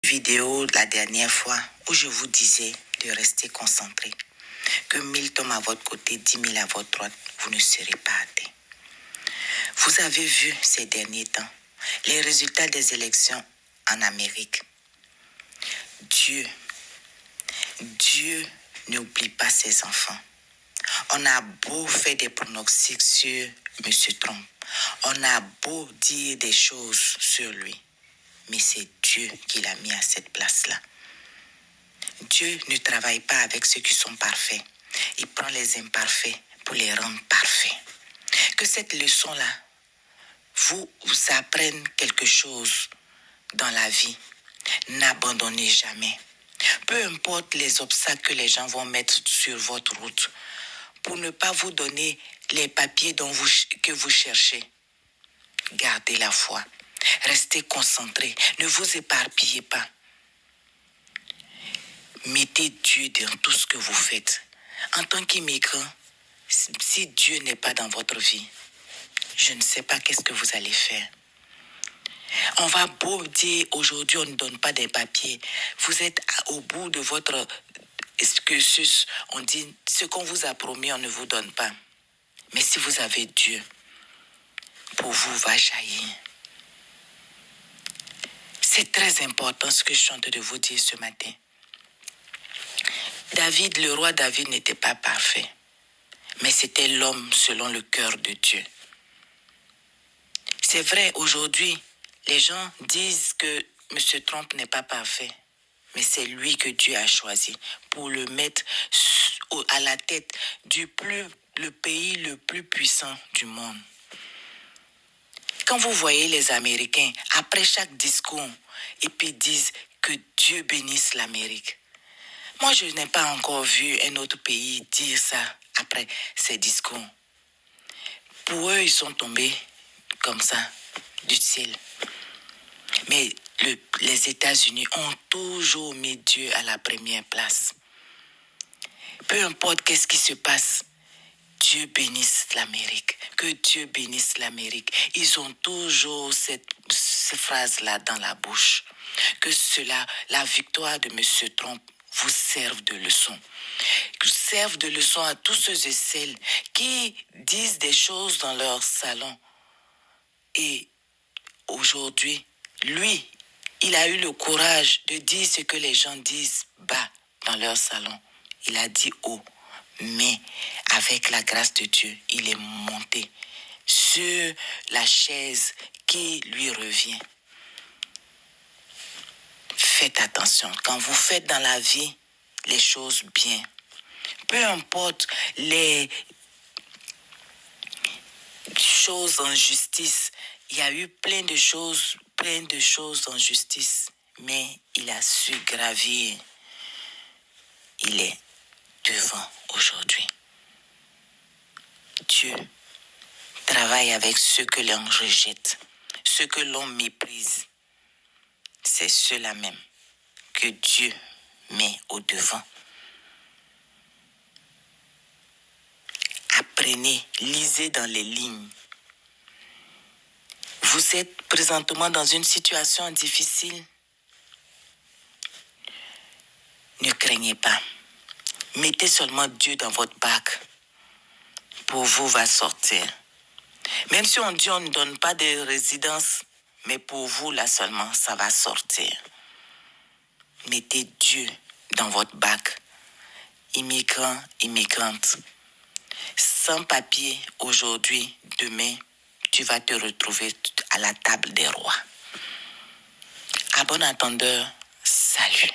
vidéo la dernière fois où je vous disais de rester concentré. Que 1000 tombent à votre côté, 10 000 à votre droite, vous ne serez pas atteint. Vous avez vu ces derniers temps les résultats des élections en Amérique. Dieu n'oublie pas ses enfants. On a beau faire des pronostics sur M. Trump. On a beau dire des choses sur lui. Mais c'est Dieu qui l'a mis à cette place-là. Dieu ne travaille pas avec ceux qui sont parfaits. Il prend les imparfaits pour les rendre parfaits. Que cette leçon-là vous apprenne quelque chose dans la vie. N'abandonnez jamais. Peu importe les obstacles que les gens vont mettre sur votre route pour ne pas vous donner les papiers que vous cherchez. Gardez la foi. Restez concentrés. Ne vous éparpillez pas. Mettez Dieu dans tout ce que vous faites. En tant qu'immigrant, si Dieu n'est pas dans votre vie, je ne sais pas qu'est-ce que vous allez faire. On va beau dire aujourd'hui on ne donne pas des papiers. Vous êtes au bout de votre cursus. On dit ce qu'on vous a promis, on ne vous donne pas. Mais si vous avez Dieu, pour vous va jaillir. C'est très important ce que je suis en train de vous dire ce matin. Le roi David n'était pas parfait, mais c'était l'homme selon le cœur de Dieu. C'est vrai, aujourd'hui, les gens disent que M. Trump n'est pas parfait, mais c'est lui que Dieu a choisi pour le mettre à la tête le pays le plus puissant du monde. Quand vous voyez les Américains, après chaque discours, et puis disent que Dieu bénisse l'Amérique. Moi, je n'ai pas encore vu un autre pays dire ça après ces discours. Pour eux, ils sont tombés comme ça, du ciel. Mais les États-Unis ont toujours mis Dieu à la première place. Peu importe qu'est-ce qui se passe, Dieu bénisse l'Amérique. Que Dieu bénisse l'Amérique. Ils ont toujours cette phrase-là dans la bouche. Que la victoire de M. Trump vous serve de leçon. Serve de leçon à tous ceux et celles qui disent des choses dans leur salon. Et aujourd'hui, lui, il a eu le courage de dire ce que les gens disent bas dans leur salon. Il a dit haut. Mais avec la grâce de Dieu, il est monté sur la chaise qui lui revient. Faites attention. Quand vous faites dans la vie les choses bien, peu importe les choses en justice, il y a eu plein de choses en justice, mais il a su gravir. Il est devant aujourd'hui. Dieu travaille avec ceux que l'on rejette, ceux que l'on méprise. C'est ceux-là même que Dieu met au devant. Apprenez, lisez dans les lignes. Vous êtes présentement dans une situation difficile. Ne craignez pas. Mettez seulement Dieu dans votre bac. Pour vous va sortir. Même si on dit on ne donne pas de résidence, mais pour vous là seulement, ça va sortir. Mettez Dieu dans votre bac. Immigrants, immigrantes. Sans papier, aujourd'hui, demain, tu vas te retrouver à la table des rois. À bon entendeur, salut.